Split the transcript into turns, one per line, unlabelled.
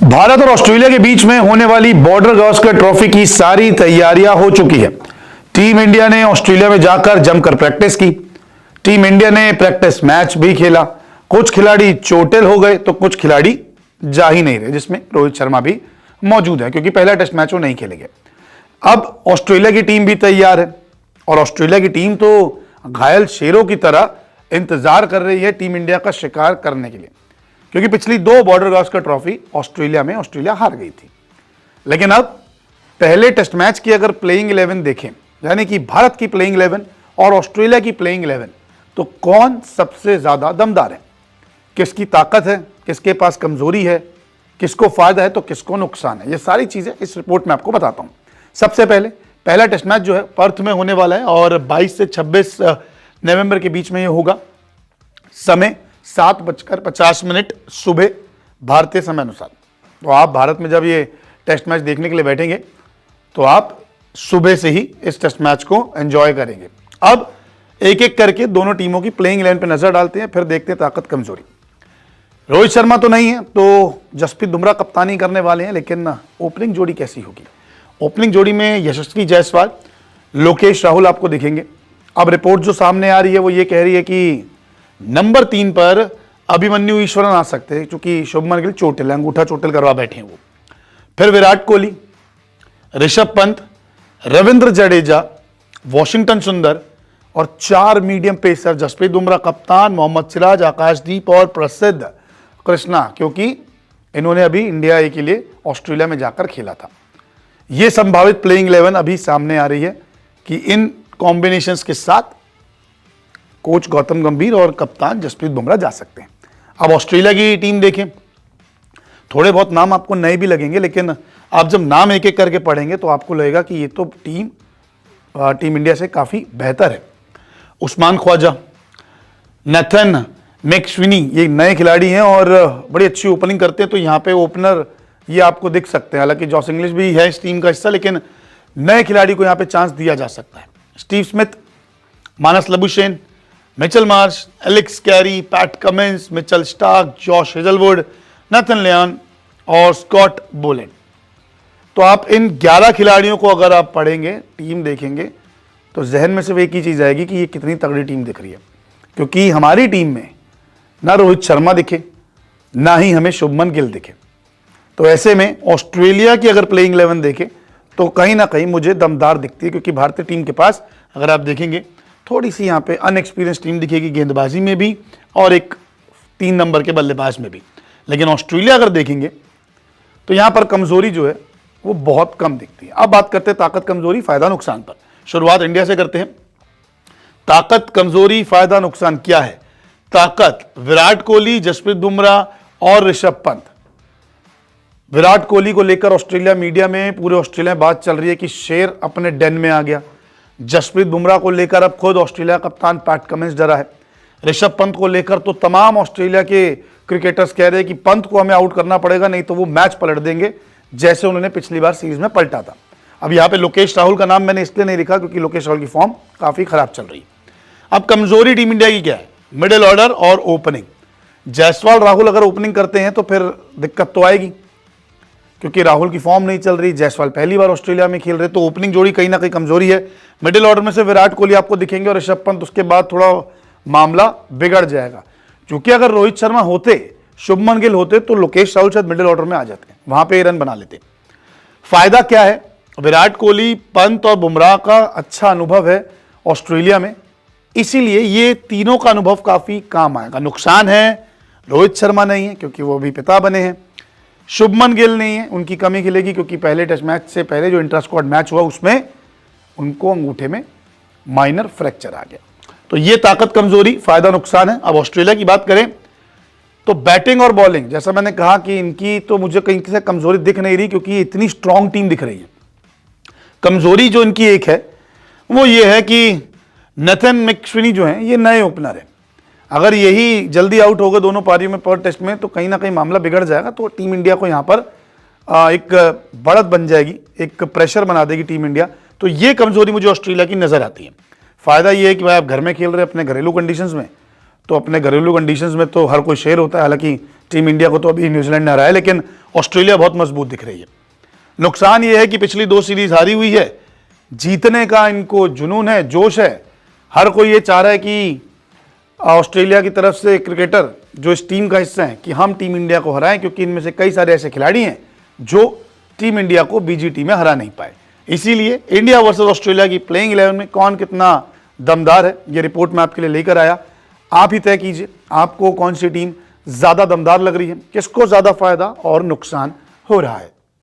भारत और ऑस्ट्रेलिया के बीच में होने वाली बॉर्डर गावस्कर ट्रॉफी की सारी तैयारियां हो चुकी है। टीम इंडिया ने ऑस्ट्रेलिया में जाकर जमकर प्रैक्टिस की। टीम इंडिया ने प्रैक्टिस मैच भी खेला। कुछ खिलाड़ी चोटिल हो गए तो कुछ खिलाड़ी जा ही नहीं रहे, जिसमें रोहित शर्मा भी मौजूद है क्योंकि पहला टेस्ट मैच वो नहीं खेलेंगे। अब ऑस्ट्रेलिया की टीम भी तैयार है और ऑस्ट्रेलिया की टीम तो घायल शेरों की तरह इंतजार कर रही है टीम इंडिया का शिकार करने के लिए, क्योंकि पिछली 2 बॉर्डर गावस्कर ट्रॉफी ऑस्ट्रेलिया में ऑस्ट्रेलिया हार गई थी। लेकिन अब पहले टेस्ट मैच की अगर प्लेइंग 11 देखें, यानी कि भारत की प्लेइंग 11 और ऑस्ट्रेलिया की प्लेइंग 11, तो कौन सबसे ज्यादा दमदार है, किसकी ताकत है, किसके पास कमजोरी है, किसको फायदा है तो किसको नुकसान है, ये सारी चीजें इस रिपोर्ट में आपको बताता हूं। सबसे पहले पहला टेस्ट मैच जो है पर्थ में होने वाला है और 22 से 26 नवंबर के बीच में ये होगा। समय 7:50 सुबह भारतीय समय अनुसार। तो आप भारत में जब ये टेस्ट मैच देखने के लिए बैठेंगे तो आप सुबह से ही इस टेस्ट मैच को एंजॉय करेंगे। अब एक एक करके दोनों टीमों की प्लेइंग 11 पे नजर डालते हैं, फिर देखते हैं ताकत कमजोरी। रोहित शर्मा तो नहीं है तो जसप्रीत बुमराह कप्तानी करने वाले हैं, लेकिन ओपनिंग जोड़ी कैसी होगी? ओपनिंग जोड़ी में यशस्वी जायसवाल, लोकेश राहुल आपको दिखेंगे। अब रिपोर्ट जो सामने आ रही है वो ये कह रही है कि नंबर 3 पर अभिमन्यु ईश्वरन आ सकते हैं, क्योंकि शुभमन गिल चोटिल, अंगूठा चोटिल करवा बैठे हैं वो। फिर विराट कोहली, ऋषभ पंत, रविंद्र जडेजा, वॉशिंगटन सुंदर और 4 मीडियम पेसर, जसप्रीत बुमराह कप्तान, मोहम्मद सिराज, आकाशदीप और प्रसिद्ध कृष्णा, क्योंकि इन्होंने अभी इंडिया ए के लिए ऑस्ट्रेलिया में जाकर खेला था। यह संभावित प्लेइंग 11 अभी सामने आ रही है कि इन कॉम्बिनेशंस के साथ कोच गौतम गंभीर और कप्तान जसप्रीत बुमराह जा सकते हैं। अब ऑस्ट्रेलिया की टीम देखें, थोड़े बहुत नाम आपको नए भी लगेंगे, लेकिन आप जब नाम एक एक करके पढ़ेंगे तो आपको लगेगा कि ये तो टीम इंडिया से काफी बेहतर है। उस्मान ख्वाजा, नेथन मैक्सवेनी, ये नए खिलाड़ी हैं और बड़ी अच्छी ओपनिंग करते हैं, तो यहाँ पे ओपनर ये आपको दिख सकते हैं। हालांकि जॉस इंग्लिश भी है इस टीम का हिस्सा, लेकिन नए खिलाड़ी को यहाँ पे चांस दिया जा सकता है। Steve Smith, Marnus Labuschagne, Mitchell Marsh, Alex Carey, Pat Cummins, Mitchell Starc, Josh Hazlewood, Nathan Lyon और स्कॉट बोलेंड। तो आप इन 11 खिलाड़ियों को अगर आप पढ़ेंगे, टीम देखेंगे, तो जहन में सिर्फ एक ही चीज आएगी कि ये कितनी तगड़ी टीम दिख रही है, क्योंकि हमारी टीम में ना रोहित शर्मा दिखे, ना ही हमें शुभमन गिल दिखे। तो ऐसे में ऑस्ट्रेलिया की अगर प्लेइंग 11 देखें तो कहीं ना कहीं मुझे दमदार दिखती है, क्योंकि भारतीय टीम के पास अगर आप देखेंगे थोड़ी सी यहाँ पे अनएक्सपीरियंस टीम दिखेगी, गेंदबाजी में भी और एक 3 नंबर के बल्लेबाज में भी। लेकिन ऑस्ट्रेलिया अगर देखेंगे तो यहाँ पर कमजोरी जो है वो बहुत कम दिखती है। अब बात करते हैं ताकत कमजोरी फायदा नुकसान पर। शुरुआत इंडिया से करते हैं। ताकत कमजोरी फायदा नुकसान क्या है? ताकत विराट कोहली, जसप्रीत बुमराह और ऋषभ पंत। विराट कोहली को लेकर ऑस्ट्रेलिया मीडिया में, पूरे ऑस्ट्रेलिया में बात चल रही है कि शेर अपने डेन में आ गया। जसप्रीत बुमराह को लेकर अब खुद ऑस्ट्रेलिया कप्तान पैट कमिंस डरा है। ऋषभ पंत को लेकर तो तमाम ऑस्ट्रेलिया के क्रिकेटर्स कह रहे हैं कि पंत को हमें आउट करना पड़ेगा, नहीं तो वो मैच पलट देंगे, जैसे उन्होंने पिछली बार सीरीज में पलटा था। अब यहाँ पे लोकेश राहुल का नाम मैंने इसलिए नहीं लिखा क्योंकि लोकेश राहुल की फॉर्म काफी खराब चल रही है। अब कमजोरी टीम इंडिया की क्या है? मिडिल ऑर्डर और ओपनिंग। जायसवाल राहुल अगर ओपनिंग करते हैं तो फिर दिक्कत तो आएगी, क्योंकि राहुल की फॉर्म नहीं चल रही, जायसवाल पहली बार ऑस्ट्रेलिया में खेल रहे, तो ओपनिंग जोड़ी कहीं ना कहीं कमजोरी है। मिडिल ऑर्डर में से विराट कोहली आपको दिखेंगे और ऋषभ पंत, उसके बाद थोड़ा मामला बिगड़ जाएगा, क्योंकि अगर रोहित शर्मा होते, शुभमन गिल होते, तो लोकेश राहुल शायद मिडिल ऑर्डर में आ जाते, वहां पे रन बना लेते। फायदा क्या है? विराट कोहली, पंत और बुमराह का अच्छा अनुभव है ऑस्ट्रेलिया में, इसीलिए ये तीनों का अनुभव काफी काम आएगा। नुकसान है रोहित शर्मा नहीं है क्योंकि वो अभी पिता बने हैं, शुभमन गिल नहीं है, उनकी कमी खिलेगी क्योंकि पहले टेस्ट मैच से पहले जो इंटर स्क्वाड मैच हुआ उसमें उनको अंगूठे में माइनर फ्रैक्चर आ गया। तो ये ताकत कमजोरी फायदा नुकसान है। अब ऑस्ट्रेलिया की बात करें तो बैटिंग और बॉलिंग, जैसा मैंने कहा कि इनकी तो मुझे कहीं से कमजोरी दिख नहीं रही, क्योंकि इतनी स्ट्रांग टीम दिख रही है। कमजोरी जो इनकी एक है वो ये है कि नेथन मैक्सवेनी जो है ये नए ओपनर है। अगर यही जल्दी आउट हो गए दोनों पारियों में पर टेस्ट में तो कहीं ना कहीं मामला बिगड़ जाएगा। तो टीम इंडिया को यहाँ पर एक बढ़त बन जाएगी, एक प्रेशर बना देगी टीम इंडिया। तो ये कमजोरी मुझे ऑस्ट्रेलिया की नजर आती है। फायदा ये है कि भाई आप घर में खेल रहे हैं अपने घरेलू कंडीशंस में, तो अपने घरेलू कंडीशंस में तो हर कोई शेर होता है। हालांकि टीम इंडिया को तो अभी न्यूजीलैंड ने हराया, लेकिन ऑस्ट्रेलिया बहुत मजबूत दिख रही है। नुकसान यह है कि पिछली 2 सीरीज हारी हुई है, जीतने का इनको जुनून है, जोश है। हर कोई ये चाह रहा है कि ऑस्ट्रेलिया की तरफ से क्रिकेटर जो इस टीम का हिस्सा है कि हम टीम इंडिया को हराएं, क्योंकि इनमें से कई सारे ऐसे खिलाड़ी हैं जो टीम इंडिया को बीजीटी में हरा नहीं पाए। इसीलिए इंडिया वर्सेस ऑस्ट्रेलिया की प्लेइंग 11 में कौन कितना दमदार है, ये रिपोर्ट मैं आपके लिए लेकर आया। आप ही तय कीजिए आपको कौन सी टीम ज्यादा दमदार लग रही है, किसको ज्यादा फायदा और नुकसान हो रहा है।